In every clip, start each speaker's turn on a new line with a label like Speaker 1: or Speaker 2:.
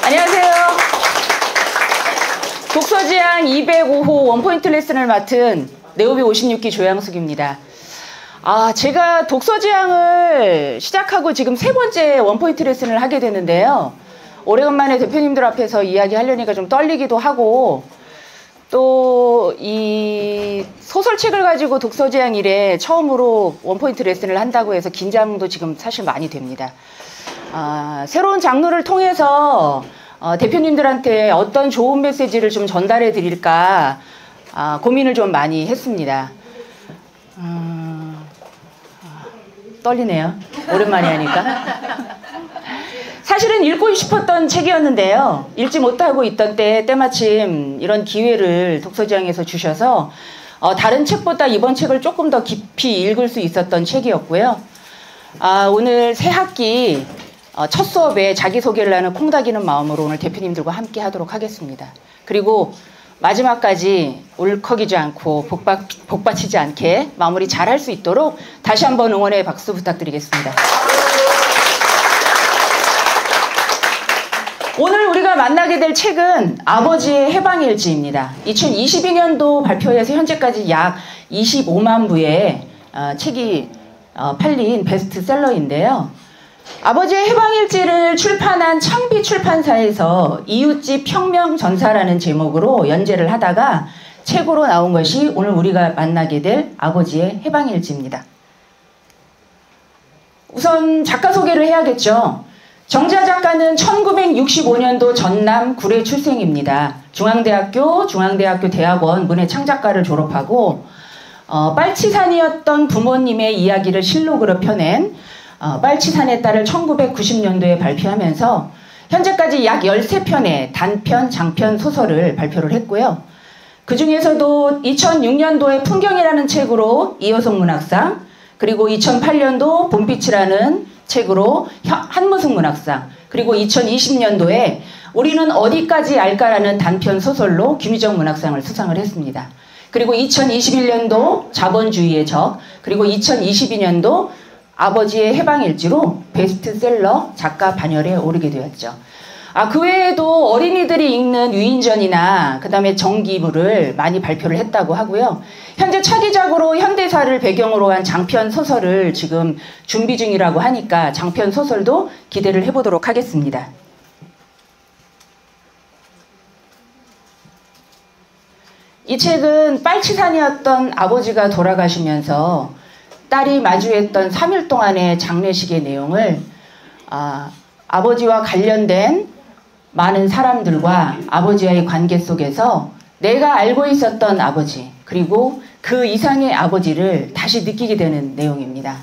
Speaker 1: 안녕하세요. 독서지향 205호 원포인트 레슨을 맡은 네오비 56기 조양숙입니다. 제가 독서지향을 시작하고 지금 3번째 원포인트 레슨을 하게 되는데요. 오래간만에 대표님들 앞에서 이야기하려니까 좀 떨리기도 하고, 또 이 소설책을 가지고 독서지향 이래 처음으로 원포인트 레슨을 한다고 해서 긴장도 지금 사실 많이 됩니다. 새로운 장르를 통해서 대표님들한테 어떤 좋은 메시지를 좀 전달해 드릴까 고민을 좀 많이 했습니다. 떨리네요. 오랜만에 하니까. 사실은 읽고 싶었던 책이었는데요. 읽지 못하고 있던 때마침 이런 기회를 독서지향에서 주셔서 다른 책보다 이번 책을 조금 더 깊이 읽을 수 있었던 책이었고요. 오늘 새 학기 첫 수업에 자기소개를 하는 콩닥이는 마음으로 오늘 대표님들과 함께 하도록 하겠습니다. 그리고 마지막까지 울컥이지 않고 복받치지 않게 마무리 잘할 수 있도록 다시 한번 응원의 박수 부탁드리겠습니다. 오늘 우리가 만나게 될 책은 아버지의 해방일지입니다. 2022년도 발표해서 현재까지 약 25만 부의 책이 팔린 베스트셀러인데요. 아버지의 해방일지를 출판한 창비 출판사에서 이웃집 혁명전사라는 제목으로 연재를 하다가 책으로 나온 것이 오늘 우리가 만나게 될 아버지의 해방일지입니다. 우선 작가 소개를 해야겠죠. 정자 작가는 1965년도 전남 구례 출생입니다. 중앙대학교 대학원 문해창작과를 졸업하고 빨치산이었던 부모님의 이야기를 실록으로 펴낸 빨치산의 딸을 1990년도에 발표하면서 현재까지 약 13편의 단편, 장편 소설을 발표를 했고요. 그 중에서도 2006년도에 풍경이라는 책으로 이효성 문학상, 그리고 2008년도 봄빛이라는 책으로 한무승 문학상, 그리고 2020년도에 우리는 어디까지 알까라는 단편 소설로 김유정 문학상을 수상을 했습니다. 그리고 2021년도 자본주의의 적, 그리고 2022년도 아버지의 해방일지로 베스트셀러 작가 반열에 오르게 되었죠. 그 외에도 어린이들이 읽는 위인전이나 그 다음에 정기물을 많이 발표를 했다고 하고요. 현재 차기작으로 현대사를 배경으로 한 장편 소설을 지금 준비 중이라고 하니까 장편 소설도 기대를 해보도록 하겠습니다. 이 책은 빨치산이었던 아버지가 돌아가시면서 딸이 마주했던 3일 동안의 장례식의 내용을 아버지와 관련된 많은 사람들과 아버지와의 관계 속에서 내가 알고 있었던 아버지, 그리고 그 이상의 아버지를 다시 느끼게 되는 내용입니다.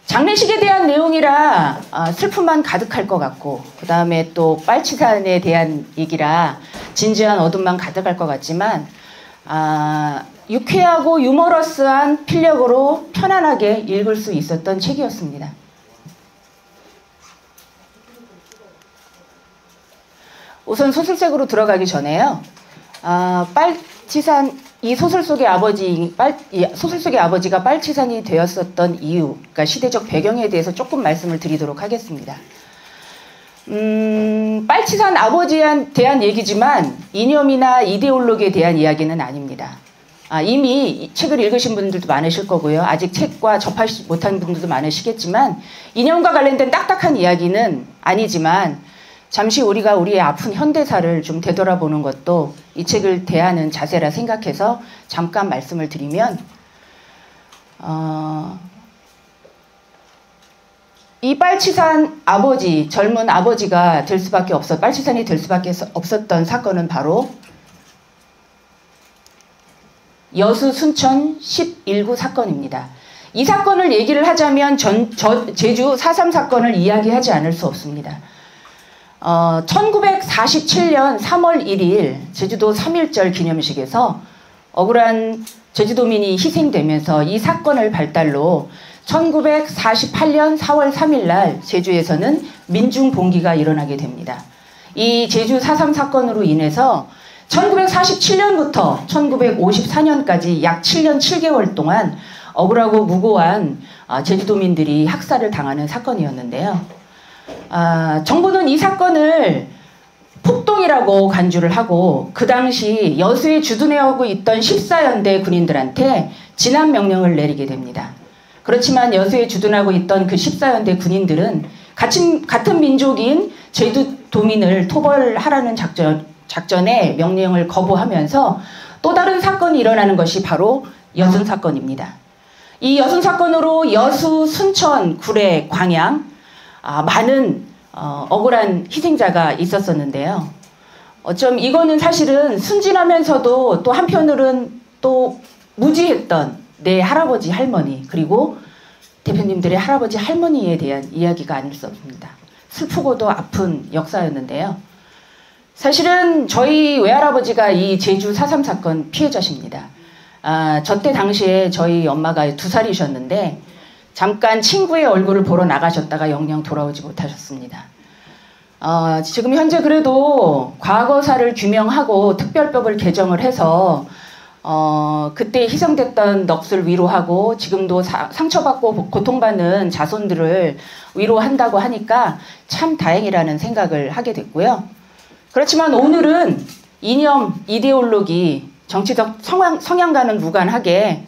Speaker 1: 장례식에 대한 내용이라 슬픔만 가득할 것 같고, 그 다음에 또 빨치산에 대한 얘기라 진지한 어둠만 가득할 것 같지만 유쾌하고 유머러스한 필력으로 편안하게 읽을 수 있었던 책이었습니다. 우선 소설책으로 들어가기 전에요. 빨치산, 이 소설 속의 아버지가 빨치산이 되었었던 이유, 그러니까 시대적 배경에 대해서 조금 말씀을 드리도록 하겠습니다. 빨치산 아버지에 대한 얘기지만 이념이나 이데올로기에 대한 이야기는 아닙니다. 이미 이 책을 읽으신 분들도 많으실 거고요. 아직 책과 접하지 못한 분들도 많으시겠지만 이념과 관련된 딱딱한 이야기는 아니지만 잠시 우리가 우리의 아픈 현대사를 좀 되돌아보는 것도 이 책을 대하는 자세라 생각해서 잠깐 말씀을 드리면 이 빨치산 아버지, 젊은 아버지가 될 수밖에 빨치산이 될 수밖에 없었던 사건은 바로 여수 순천 11구 사건입니다. 이 사건을 얘기를 하자면 제주 4.3 사건을 이야기하지 않을 수 없습니다. 1947년 3월 1일 제주도 3.1절 기념식에서 억울한 제주도민이 희생되면서 이 사건을 발달로 1948년 4월 3일 날 제주에서는 민중봉기가 일어나게 됩니다. 이 제주 4.3 사건으로 인해서 1947년부터 1954년까지 약 7년 7개월 동안 억울하고 무고한 제주도민들이 학살을 당하는 사건이었는데요. 정부는 이 사건을 폭동이라고 간주를 하고 그 당시 여수에 주둔해오고 있던 14연대 군인들한테 진압 명령을 내리게 됩니다. 그렇지만 여수에 주둔하고 있던 그 14연대 군인들은 같은 민족인 제주도민을 토벌하라는 작전에 명령을 거부하면서 또 다른 사건이 일어나는 것이 바로 여순 사건입니다. 이 여순 사건으로 여수, 순천, 구례, 광양 많은 억울한 희생자가 있었었는데요. 어쩜 이거는 사실은 순진하면서도 또 한편으로는 또 무지했던 내 할아버지, 할머니 그리고 대표님들의 할아버지, 할머니에 대한 이야기가 아닐 수 없습니다. 슬프고도 아픈 역사였는데요. 사실은 저희 외할아버지가 이 제주 4.3 사건 피해자십니다. 저때 당시에 저희 엄마가 2살이셨는데 잠깐 친구의 얼굴을 보러 나가셨다가 영영 돌아오지 못하셨습니다. 지금 현재 그래도 과거사를 규명하고 특별법을 개정을 해서 그때 희생됐던 넋을 위로하고 지금도 상처받고 고통받는 자손들을 위로한다고 하니까 참 다행이라는 생각을 하게 됐고요. 그렇지만 오늘은 이념, 이데올로기, 정치적 성향과는 무관하게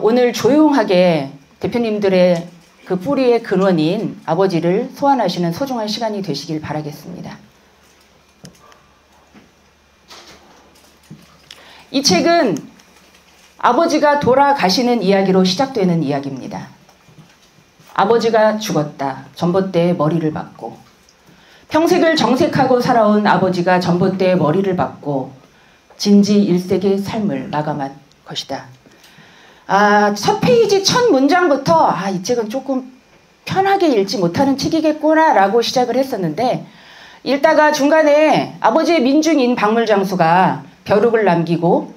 Speaker 1: 오늘 조용하게 대표님들의 그 뿌리의 근원인 아버지를 소환하시는 소중한 시간이 되시길 바라겠습니다. 이 책은 아버지가 돌아가시는 이야기로 시작되는 이야기입니다. 아버지가 죽었다. 전봇대에 머리를 박고 평생을 정색하고 살아온 아버지가 전봇대에 머리를 박고 진지일색의 삶을 마감한 것이다. 첫 페이지 첫 문장부터 이 책은 조금 편하게 읽지 못하는 책이겠구나 라고 시작을 했었는데 읽다가 중간에 아버지의 민중인 박물장수가 벼룩을 남기고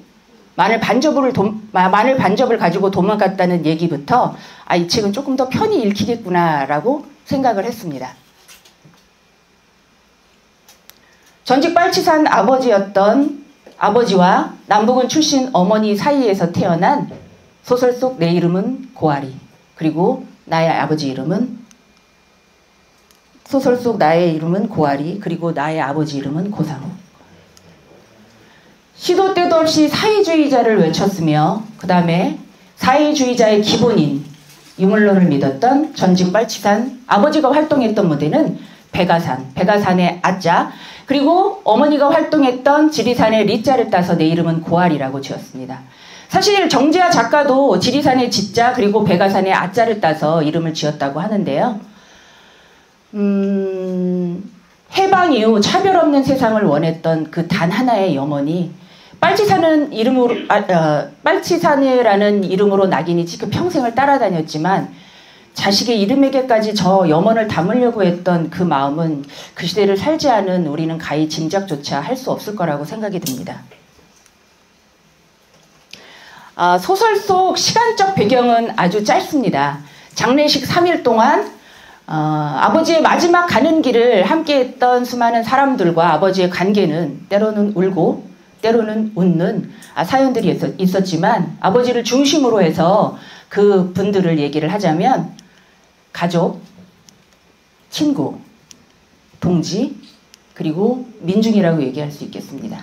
Speaker 1: 마늘 반접을 가지고 도망갔다는 얘기부터 이 책은 조금 더 편히 읽히겠구나 라고 생각을 했습니다. 전직 빨치산 아버지였던 아버지와 남부군 출신 어머니 사이에서 태어난 소설 속 내 이름은 고아리, 그리고 나의 아버지 이름은 소설 속 나의 이름은 고아리, 그리고 나의 아버지 이름은 고상우. 시도 때도 없이 사회주의자를 외쳤으며 그 다음에 사회주의자의 기본인 유물론을 믿었던 전직 빨치산 아버지가 활동했던 무대는 백아산의 아자, 그리고 어머니가 활동했던 지리산의 리자를 따서 내 이름은 고아리라고 지었습니다. 사실 정재하 작가도 지리산의 지자 그리고 백아산의 아자를 따서 이름을 지었다고 하는데요. 해방 이후 차별 없는 세상을 원했던 그 단 하나의 염원이 빨치산이라는 이름으로 낙인이 찍혀 평생을 따라다녔지만 자식의 이름에게까지 저 염원을 담으려고 했던 그 마음은 그 시대를 살지 않은 우리는 가히 짐작조차 할 수 없을 거라고 생각이 듭니다. 소설 속 시간적 배경은 아주 짧습니다. 장례식 3일 동안 아버지의 마지막 가는 길을 함께했던 수많은 사람들과 아버지의 관계는 때로는 울고 때로는 웃는 사연들이 있었지만 아버지를 중심으로 해서 그 분들을 얘기를 하자면 가족, 친구, 동지, 그리고 민중이라고 얘기할 수 있겠습니다.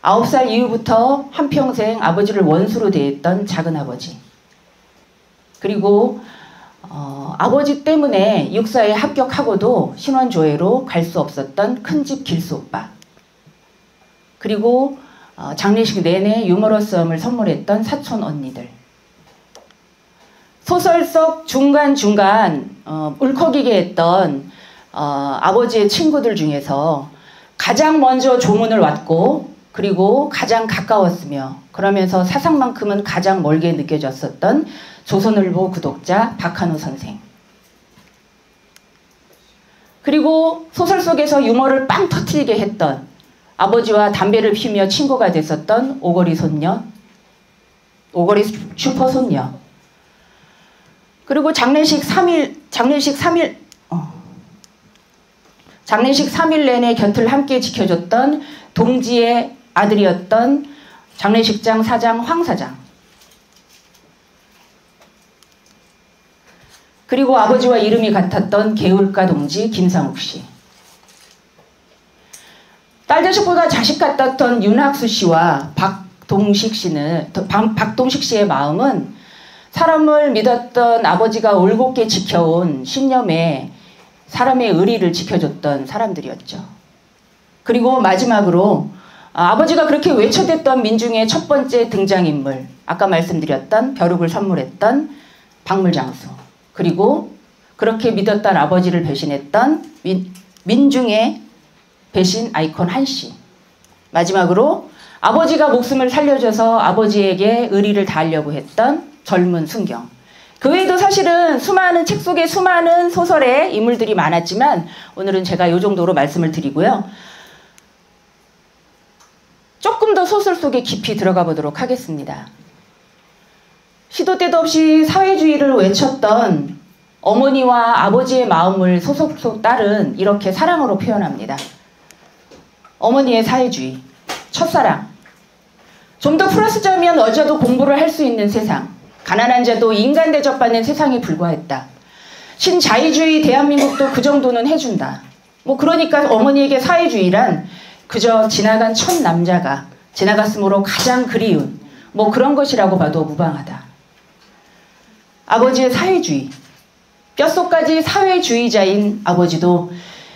Speaker 1: 9살 이후부터 한평생 아버지를 원수로 대했던 작은아버지, 그리고 아버지 때문에 육사에 합격하고도 신원조회로 갈 수 없었던 큰집 길수 오빠, 그리고 장례식 내내 유머러스함을 선물했던 사촌 언니들, 소설 속 중간중간 울컥이게 했던 아버지의 친구들 중에서 가장 먼저 조문을 왔고 그리고 가장 가까웠으며 그러면서 사상만큼은 가장 멀게 느껴졌었던 조선일보 구독자 박한우 선생, 그리고 소설 속에서 유머를 빵 터뜨리게 했던 아버지와 담배를 피우며 친구가 됐었던 오거리 슈퍼손녀, 그리고 장례식 3일 내내 곁을 함께 지켜줬던 동지의 아들이었던 장례식장 사장 황 사장, 그리고 아버지와 이름이 같았던 개울가 동지 김상욱 씨. 딸 자식보다 자식 같았던 윤학수 씨와 박동식 씨의 마음은 사람을 믿었던 아버지가 올곧게 지켜온 신념에 사람의 의리를 지켜줬던 사람들이었죠. 그리고 마지막으로 아버지가 그렇게 외쳐댔던 민중의 첫 번째 등장인물, 아까 말씀드렸던 벼룩을 선물했던 박물장수, 그리고 그렇게 믿었던 아버지를 배신했던 민중의 배신 아이콘 한씨, 마지막으로 아버지가 목숨을 살려줘서 아버지에게 의리를 다하려고 했던 젊은 순경. 그 외에도 사실은 수많은 책 속에 수많은 소설의 인물들이 많았지만 오늘은 제가 이 정도로 말씀을 드리고요. 조금 더 소설 속에 깊이 들어가 보도록 하겠습니다. 시도 때도 없이 사회주의를 외쳤던 어머니와 아버지의 마음을 소설 속 딸은 이렇게 사랑으로 표현합니다. 어머니의 사회주의, 첫사랑. 좀 더 풀어쓰자면 여자도 공부를 할 수 있는 세상, 가난한 자도 인간 대접받는 세상에 불과했다. 신자유주의 대한민국도 그 정도는 해준다. 그러니까 어머니에게 사회주의란 그저 지나간 첫 남자가 지나갔으므로 가장 그리운 그런 것이라고 봐도 무방하다. 아버지의 사회주의, 뼛속까지 사회주의자인 아버지도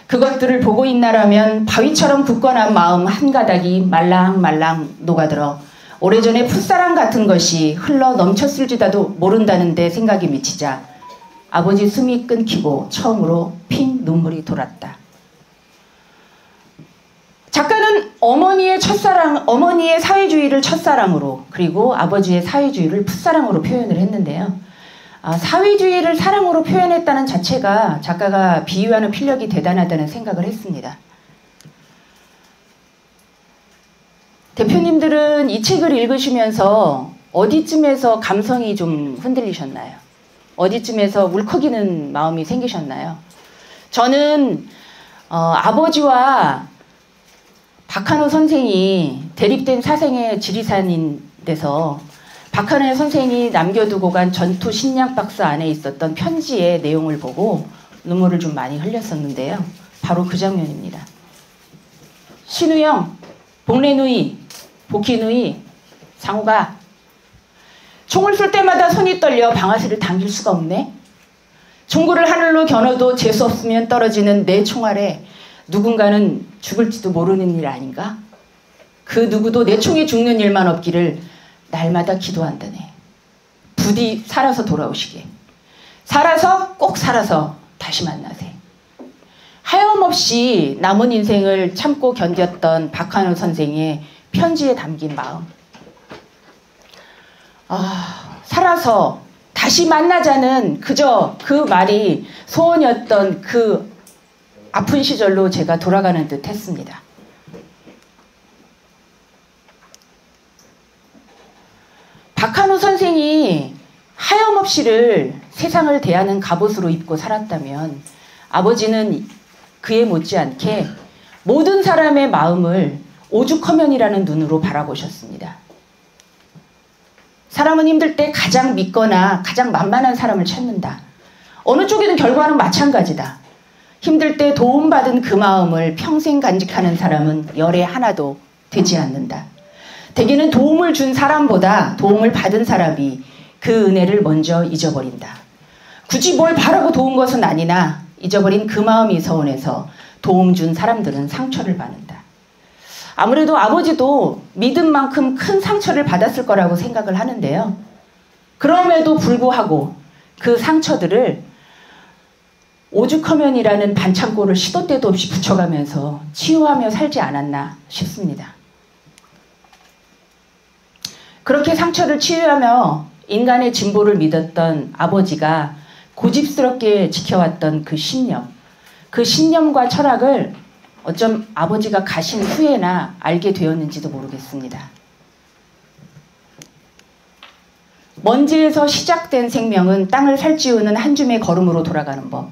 Speaker 1: 그것들을 보고 있나라면 바위처럼 굳건한 마음 한 가닥이 말랑말랑 녹아들어 오래전에 풋사랑 같은 것이 흘러 넘쳤을지라도 모른다는데 생각이 미치자 아버지 숨이 끊기고 처음으로 핑 눈물이 돌았다. 작가는 어머니의 첫사랑, 어머니의 사회주의를 첫사랑으로, 그리고 아버지의 사회주의를 풋사랑으로 표현을 했는데요. 사회주의를 사랑으로 표현했다는 자체가 작가가 비유하는 필력이 대단하다는 생각을 했습니다. 대표님들은 이 책을 읽으시면서 어디쯤에서 감성이 좀 흔들리셨나요? 어디쯤에서 울컥이는 마음이 생기셨나요? 저는 아버지와 박한호 선생이 대립된 사생의 지리산인 데서 박한호 선생이 남겨두고 간 전투 식량 박스 안에 있었던 편지의 내용을 보고 눈물을 좀 많이 흘렸었는데요. 바로 그 장면입니다. 신우영, 복래누이, 복희누이, 상우가 총을 쏠 때마다 손이 떨려 방아쇠를 당길 수가 없네. 총구를 하늘로 겨눠도 재수 없으면 떨어지는 내 총알에 누군가는 죽을지도 모르는 일 아닌가? 그 누구도 내 총에 죽는 일만 없기를 날마다 기도한다네. 부디 살아서 돌아오시게. 살아서 꼭 살아서 다시 만나세. 하염없이 남은 인생을 참고 견뎠던 박한호 선생의 편지에 담긴 마음. 살아서 다시 만나자는 그저 그 말이 소원이었던 그 아픈 시절로 제가 돌아가는 듯 했습니다. 박한호 선생이 하염없이를 세상을 대하는 갑옷으로 입고 살았다면 아버지는 그에 못지않게 모든 사람의 마음을 오죽하면이라는 눈으로 바라보셨습니다. 사람은 힘들 때 가장 믿거나 가장 만만한 사람을 찾는다. 어느 쪽이든 결과는 마찬가지다. 힘들 때 도움받은 그 마음을 평생 간직하는 사람은 열에 하나도 되지 않는다. 대개는 도움을 준 사람보다 도움을 받은 사람이 그 은혜를 먼저 잊어버린다. 굳이 뭘 바라고 도운 것은 아니나 잊어버린 그 마음이 서운해서 도움 준 사람들은 상처를 받는다. 아무래도 아버지도 믿은 만큼 큰 상처를 받았을 거라고 생각을 하는데요. 그럼에도 불구하고 그 상처들을 오죽하면이라는 반창고를 시도 때도 없이 붙여가면서 치유하며 살지 않았나 싶습니다. 그렇게 상처를 치유하며 인간의 진보를 믿었던 아버지가 고집스럽게 지켜왔던 그 신념과 철학을 어쩜 아버지가 가신 후에나 알게 되었는지도 모르겠습니다. 먼지에서 시작된 생명은 땅을 살찌우는 한 줌의 걸음으로 돌아가는 법.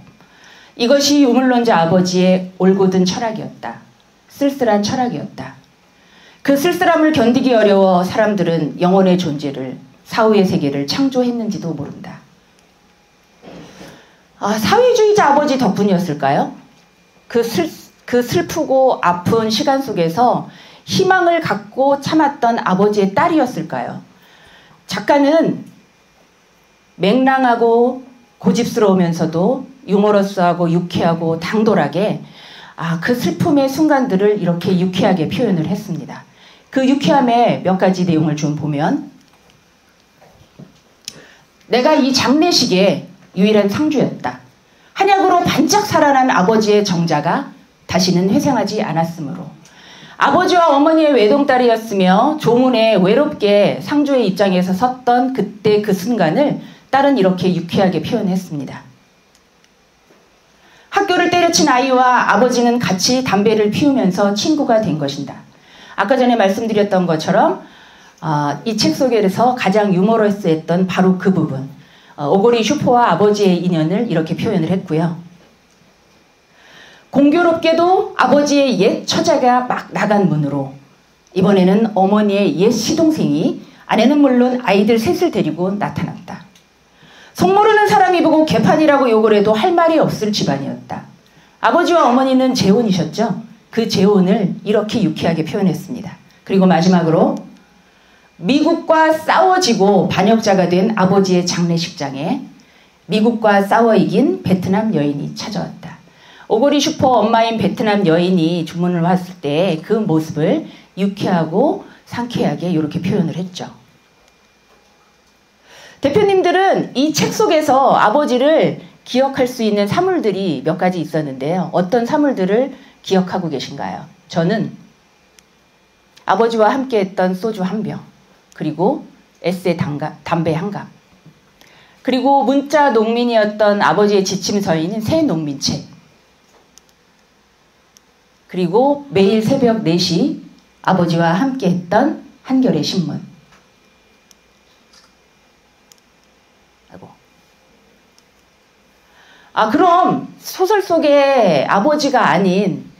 Speaker 1: 이것이 유물론자 아버지의 올곧은 철학이었다. 쓸쓸한 철학이었다. 그 쓸쓸함을 견디기 어려워 사람들은 영혼의 존재를, 사후의 세계를 창조했는지도 모른다. 사회주의자 아버지 덕분이었을까요? 그 슬프고 아픈 시간 속에서 희망을 갖고 참았던 아버지의 딸이었을까요? 작가는 맹랑하고 고집스러우면서도 유머러스하고 유쾌하고 당돌하게 그 슬픔의 순간들을 이렇게 유쾌하게 표현을 했습니다. 그 유쾌함의 몇 가지 내용을 좀 보면, 내가 이 장례식의 유일한 상주였다. 한약으로 반짝 살아난 아버지의 정자가 다시는 회생하지 않았으므로, 아버지와 어머니의 외동딸이었으며 조문에 외롭게 상주의 입장에서 섰던 그때 그 순간을 딸은 이렇게 유쾌하게 표현했습니다. 학교를 때려친 아이와 아버지는 같이 담배를 피우면서 친구가 된 것이다. 아까 전에 말씀드렸던 것처럼 이 책 속에서 가장 유머러스했던 바로 그 부분, 오고리 슈퍼와 아버지의 인연을 이렇게 표현을 했고요. 공교롭게도 아버지의 옛 처자가 막 나간 문으로 이번에는 어머니의 옛 시동생이, 아내는 물론 아이들 셋을 데리고 나타났다. 속모르는 사람이 보고 개판이라고 욕을 해도 할 말이 없을 집안이었다. 아버지와 어머니는 재혼이셨죠. 그 재혼을 이렇게 유쾌하게 표현했습니다. 그리고 마지막으로 미국과 싸워지고 반역자가 된 아버지의 장례식장에 미국과 싸워 이긴 베트남 여인이 찾아왔다. 오고리 슈퍼 엄마인 베트남 여인이 주문을 왔을 때 그 모습을 유쾌하고 상쾌하게 이렇게 표현을 했죠. 대표님들은 이 책 속에서 아버지를 기억할 수 있는 사물들이 몇 가지 있었는데요. 어떤 사물들을 기억하고 계신가요? 저는 아버지와 함께 했던 소주 한 병, 그리고 에세 담배 한 갑, 그리고 문자 농민이었던 아버지의 지침서인 새 농민책, 그리고 매일 새벽 4시 아버지와 함께 했던 한겨레 신문. 그럼 소설 속의 아버지가 아닌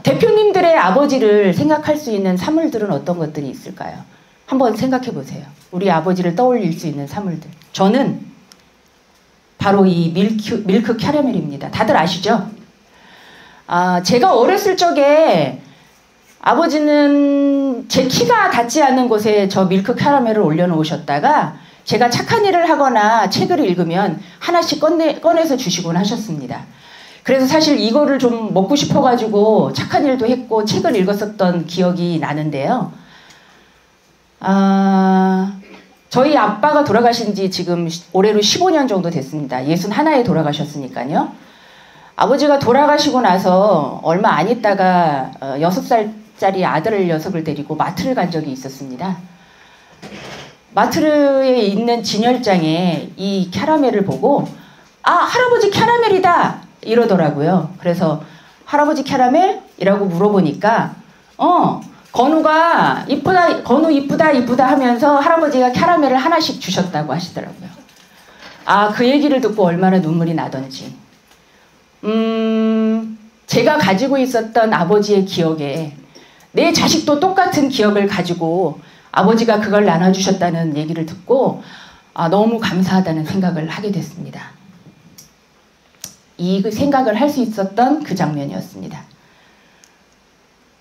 Speaker 1: 대표님들의 아버지를 생각할 수 있는 사물들은 어떤 것들이 있을까요? 한번 생각해 보세요. 우리 아버지를 떠올릴 수 있는 사물들. 저는 바로 이 밀크 캐러멜입니다. 다들 아시죠? 제가 어렸을 적에 아버지는 제 키가 닿지 않는 곳에 저 밀크 캐러멜을 올려놓으셨다가 제가 착한 일을 하거나 책을 읽으면 하나씩 꺼내서 주시곤 하셨습니다. 그래서 사실 이거를 좀 먹고 싶어가지고 착한 일도 했고 책을 읽었었던 기억이 나는데요. 저희 아빠가 돌아가신 지 지금 올해로 15년 정도 됐습니다. 61에 돌아가셨으니까요. 아버지가 돌아가시고 나서 얼마 안 있다가 6살짜리 아들 녀석을 데리고 마트를 간 적이 있었습니다. 마트에 있는 진열장에 이 캐러멜을 보고 할아버지 캐러멜이다 이러더라고요. 그래서 할아버지 캐러멜? 이라고 물어보니까 건우가 이쁘다, 건우 이쁘다 하면서 할아버지가 캐러멜을 하나씩 주셨다고 하시더라고요. 그 얘기를 듣고 얼마나 눈물이 나던지. 제가 가지고 있었던 아버지의 기억에 내 자식도 똑같은 기억을 가지고 아버지가 그걸 나눠주셨다는 얘기를 듣고 너무 감사하다는 생각을 하게 됐습니다. 이 생각을 할 수 있었던 그 장면이었습니다.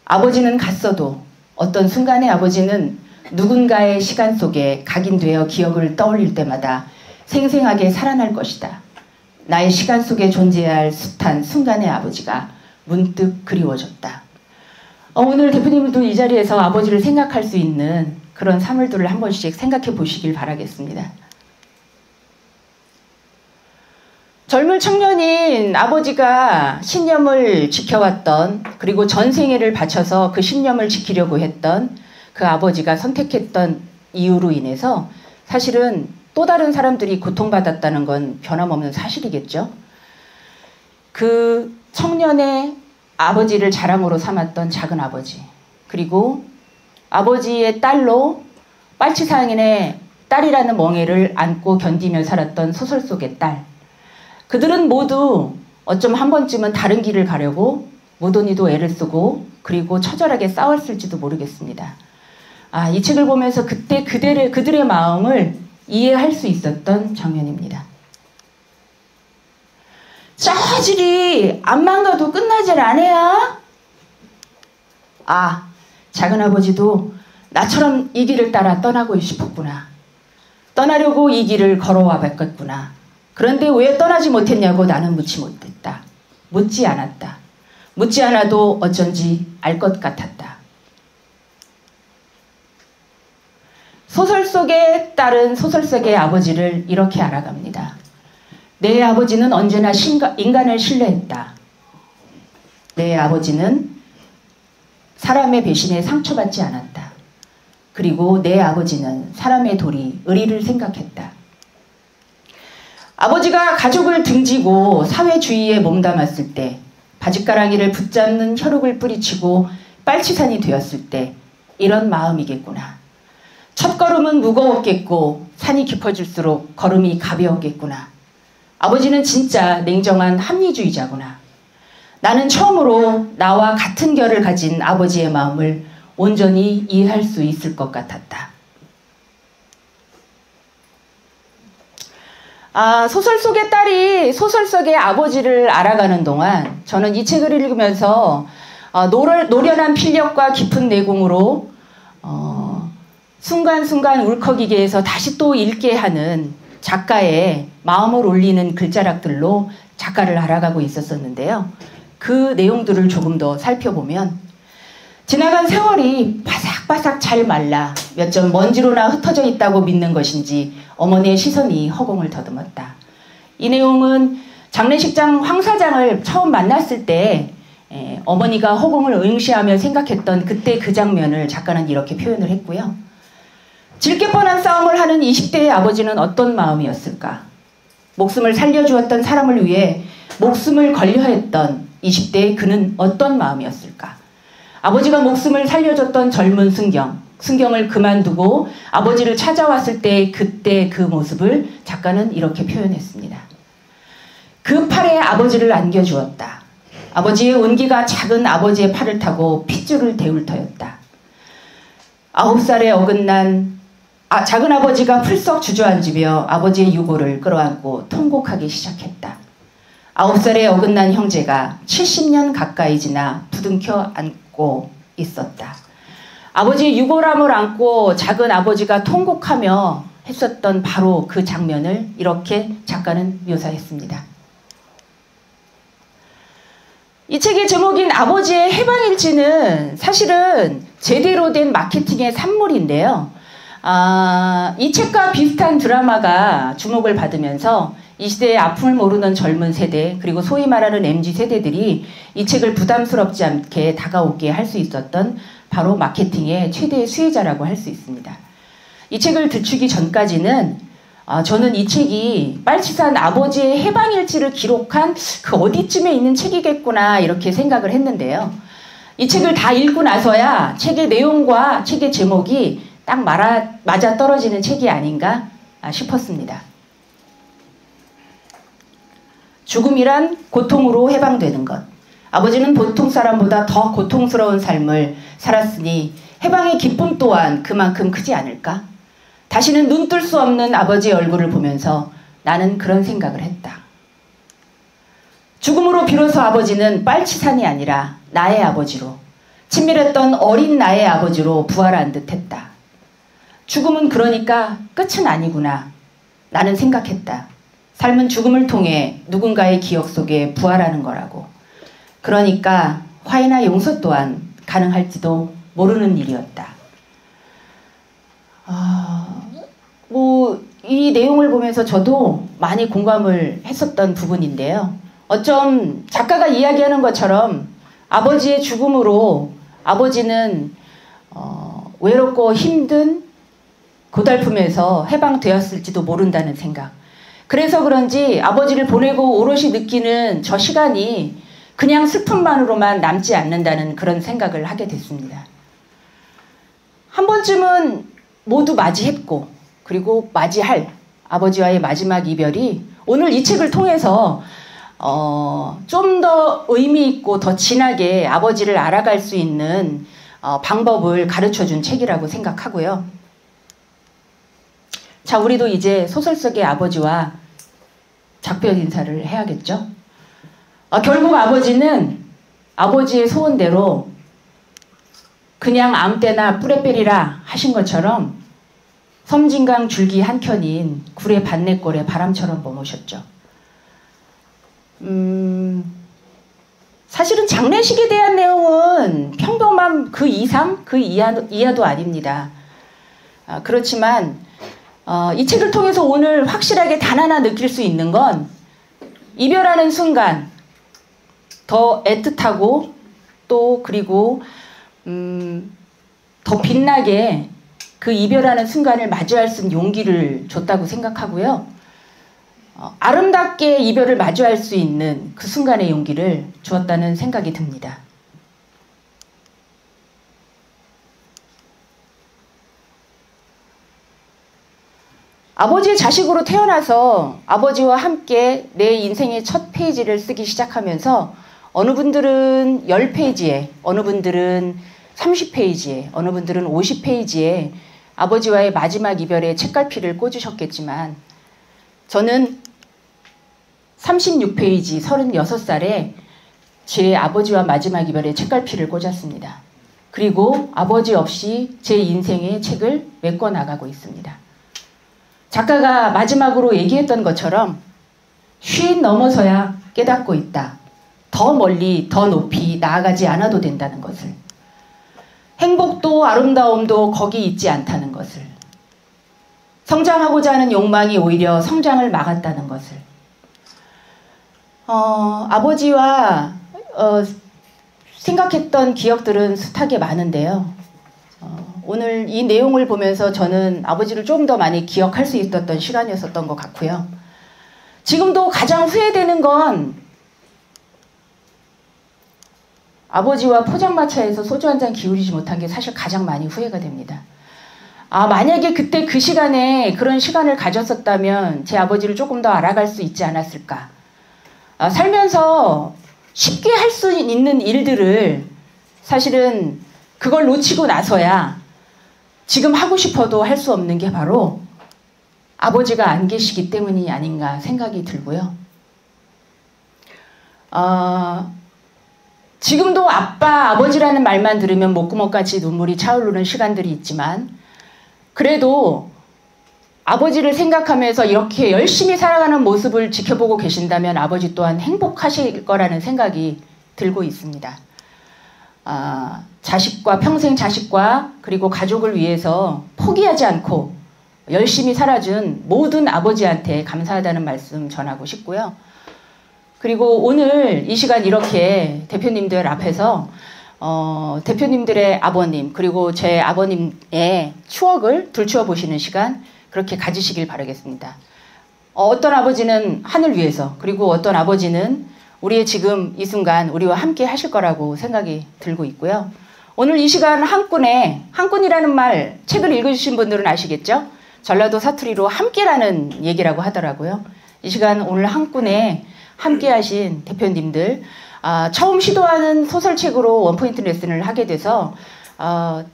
Speaker 1: 아버지는 갔어도 어떤 순간에 아버지는 누군가의 시간 속에 각인되어 기억을 떠올릴 때마다 생생하게 살아날 것이다. 나의 시간 속에 존재해야 할 숱한 순간의 아버지가 문득 그리워졌다. 오늘 대표님도 이 자리에서 아버지를 생각할 수 있는 그런 사물들을 한 번씩 생각해 보시길 바라겠습니다. 젊은 청년인 아버지가 신념을 지켜왔던, 그리고 전생애를 바쳐서 그 신념을 지키려고 했던 그 아버지가 선택했던 이유로 인해서 사실은 또 다른 사람들이 고통받았다는 건 변함없는 사실이겠죠. 그 청년의 아버지를 자랑으로 삼았던 작은 아버지, 그리고 아버지의 딸로 빨치산인의 딸이라는 멍에를 안고 견디며 살았던 소설 속의 딸, 그들은 모두 어쩜 한 번쯤은 다른 길을 가려고 무돈이도 애를 쓰고 그리고 처절하게 싸웠을지도 모르겠습니다. 이 책을 보면서 그때 그들의 마음을 이해할 수 있었던 장면입니다. 짜질이 암만 가도 끝나질 않아야? 아, 작은아버지도 나처럼 이 길을 따라 떠나고 싶었구나. 떠나려고 이 길을 걸어와 봤겠구나. 그런데 왜 떠나지 못했냐고 나는 묻지 못했다. 묻지 않았다. 묻지 않아도 어쩐지 알 것 같았다. 소설 속의 딸은 소설 속의 아버지를 이렇게 알아갑니다. 내 아버지는 언제나 인간을 신뢰했다. 내 아버지는 사람의 배신에 상처받지 않았다. 그리고 내 아버지는 사람의 도리, 의리를 생각했다. 아버지가 가족을 등지고 사회주의에 몸담았을 때, 바짓가랑이를 붙잡는 혈육을 뿌리치고 빨치산이 되었을 때 이런 마음이겠구나. 첫 걸음은 무거웠겠고 산이 깊어질수록 걸음이 가벼웠겠구나. 아버지는 진짜 냉정한 합리주의자구나. 나는 처음으로 나와 같은 결을 가진 아버지의 마음을 온전히 이해할 수 있을 것 같았다. 소설 속의 딸이 소설 속의 아버지를 알아가는 동안 저는 이 책을 읽으면서 노련한 필력과 깊은 내공으로 순간순간 울컥이게 해서 다시 또 읽게 하는 작가의 마음을 울리는 글자락들로 작가를 알아가고 있었었는데요. 그 내용들을 조금 더 살펴보면 지나간 세월이 바삭바삭 잘 말라 몇 점 먼지로나 흩어져 있다고 믿는 것인지 어머니의 시선이 허공을 더듬었다. 이 내용은 장례식장 황 사장을 처음 만났을 때 어머니가 허공을 응시하며 생각했던 그때 그 장면을 작가는 이렇게 표현을 했고요. 질게 뻔한 싸움을 하는 20대의 아버지는 어떤 마음이었을까? 목숨을 살려주었던 사람을 위해 목숨을 걸려 했던 20대의 그는 어떤 마음이었을까? 아버지가 목숨을 살려줬던 젊은 순경을 그만두고 아버지를 찾아왔을 때 그때 그 모습을 작가는 이렇게 표현했습니다. 그 팔에 아버지를 안겨주었다. 아버지의 온기가 작은 아버지의 팔을 타고 핏줄을 데울 터였다. 9살에 어긋난 작은 아버지가 풀썩 주저앉으며 아버지의 유골을 끌어안고 통곡하기 시작했다. 9살에 어긋난 형제가 70년 가까이 지나 부둥켜 안고 있었다. 아버지의 유골함을 안고 작은 아버지가 통곡하며 했었던 바로 그 장면을 이렇게 작가는 묘사했습니다. 이 책의 제목인 아버지의 해방일지는 사실은 제대로 된 마케팅의 산물인데요. 이 책과 비슷한 드라마가 주목을 받으면서 이 시대의 아픔을 모르는 젊은 세대 그리고 소위 말하는 MZ세대들이 이 책을 부담스럽지 않게 다가오게 할 수 있었던 바로 마케팅의 최대의 수혜자라고 할 수 있습니다. 이 책을 들추기 전까지는 저는 이 책이 빨치산 아버지의 해방일지를 기록한 그 어디쯤에 있는 책이겠구나 이렇게 생각을 했는데요. 이 책을 다 읽고 나서야 책의 내용과 책의 제목이 딱 맞아 떨어지는 책이 아닌가 싶었습니다. 죽음이란 고통으로 해방되는 것. 아버지는 보통 사람보다 더 고통스러운 삶을 살았으니 해방의 기쁨 또한 그만큼 크지 않을까? 다시는 눈 뜰 수 없는 아버지의 얼굴을 보면서 나는 그런 생각을 했다. 죽음으로 비로소 아버지는 빨치산이 아니라 나의 아버지로, 친밀했던 어린 나의 아버지로 부활한 듯 했다. 죽음은 그러니까 끝은 아니구나. 나는 생각했다. 삶은 죽음을 통해 누군가의 기억 속에 부활하는 거라고. 그러니까 화해나 용서 또한 가능할지도 모르는 일이었다. 이 내용을 보면서 저도 많이 공감을 했었던 부분인데요. 어쩜 작가가 이야기하는 것처럼 아버지의 죽음으로 아버지는 외롭고 힘든 고달픔에서 해방되었을지도 모른다는 생각. 그래서 그런지 아버지를 보내고 오롯이 느끼는 저 시간이 그냥 슬픔만으로만 남지 않는다는 그런 생각을 하게 됐습니다. 한 번쯤은 모두 맞이했고 그리고 맞이할 아버지와의 마지막 이별이 오늘 이 책을 통해서 좀 더 의미 있고 더 진하게 아버지를 알아갈 수 있는 방법을 가르쳐준 책이라고 생각하고요. 자, 우리도 이제 소설 속의 아버지와 작별 인사를 해야겠죠? 결국 아버지는 아버지의 소원대로 그냥 아무 때나 뿌레 빼리라 하신 것처럼 섬진강 줄기 한 켠인 구례 반내골에 바람처럼 머무셨죠. 사실은 장례식에 대한 내용은 평범한 그 이상, 그 이하도 아닙니다. 그렇지만 이 책을 통해서 오늘 확실하게 단 하나 느낄 수 있는 건 이별하는 순간 더 애틋하고 또 그리고 더 빛나게 그 이별하는 순간을 맞이할 수 있는 용기를 줬다고 생각하고요. 아름답게 이별을 마주할 수 있는 그 순간의 용기를 주었다는 생각이 듭니다. 아버지의 자식으로 태어나서 아버지와 함께 내 인생의 첫 페이지를 쓰기 시작하면서 어느 분들은 10페이지에, 어느 분들은 30페이지에, 어느 분들은 50페이지에 아버지와의 마지막 이별의 책갈피를 꽂으셨겠지만 저는 36페이지 36살에 제 아버지와 마지막 이별의 책갈피를 꽂았습니다. 그리고 아버지 없이 제 인생의 책을 메꿔 나가고 있습니다. 작가가 마지막으로 얘기했던 것처럼 쉰 넘어서야 깨닫고 있다. 더 멀리 더 높이 나아가지 않아도 된다는 것을. 행복도 아름다움도 거기 있지 않다는 것을. 성장하고자 하는 욕망이 오히려 성장을 막았다는 것을. 아버지와 생각했던 기억들은 숱하게 많은데요. 오늘 이 내용을 보면서 저는 아버지를 좀 더 많이 기억할 수 있었던 시간이었던 것 같고요. 지금도 가장 후회되는 건 아버지와 포장마차에서 소주 한 잔 기울이지 못한 게 사실 가장 많이 후회가 됩니다. 만약에 그때 그 시간에 그런 시간을 가졌었다면 제 아버지를 조금 더 알아갈 수 있지 않았을까. 살면서 쉽게 할 수 있는 일들을 사실은 그걸 놓치고 나서야 지금 하고 싶어도 할 수 없는 게 바로 아버지가 안 계시기 때문이 아닌가 생각이 들고요. 지금도 아빠, 아버지라는 말만 들으면 목구멍까지 눈물이 차오르는 시간들이 있지만 그래도 아버지를 생각하면서 이렇게 열심히 살아가는 모습을 지켜보고 계신다면 아버지 또한 행복하실 거라는 생각이 들고 있습니다. 자식과 평생 자식과 그리고 가족을 위해서 포기하지 않고 열심히 살아준 모든 아버지한테 감사하다는 말씀 전하고 싶고요. 그리고 오늘 이 시간 이렇게 대표님들 앞에서 대표님들의 아버님 그리고 제 아버님의 추억을 들추어 보시는 시간 그렇게 가지시길 바라겠습니다. 어떤 아버지는 하늘 위에서 그리고 어떤 아버지는 우리의 지금 이 순간 우리와 함께 하실 거라고 생각이 들고 있고요. 오늘 이 시간 한꾼이라는 말 책을 읽으신 분들은 아시겠죠? 전라도 사투리로 함께라는 얘기라고 하더라고요. 이 시간 오늘 한꾼에 함께 하신 대표님들 처음 시도하는 소설책으로 원포인트 레슨을 하게 돼서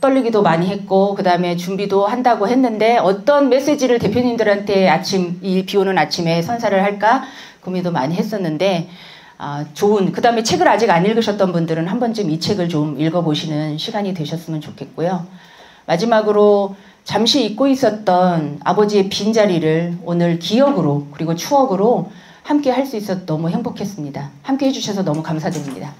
Speaker 1: 떨리기도 많이 했고 그 다음에 준비도 한다고 했는데 어떤 메시지를 대표님들한테 이 비오는 아침에 선사를 할까 고민도 많이 했었는데 그 다음에 책을 아직 안 읽으셨던 분들은 한 번쯤 이 책을 좀 읽어보시는 시간이 되셨으면 좋겠고요. 마지막으로 잠시 잊고 있었던 아버지의 빈자리를 오늘 기억으로 그리고 추억으로 함께 할 수 있어서 너무 행복했습니다. 함께 해주셔서 너무 감사드립니다.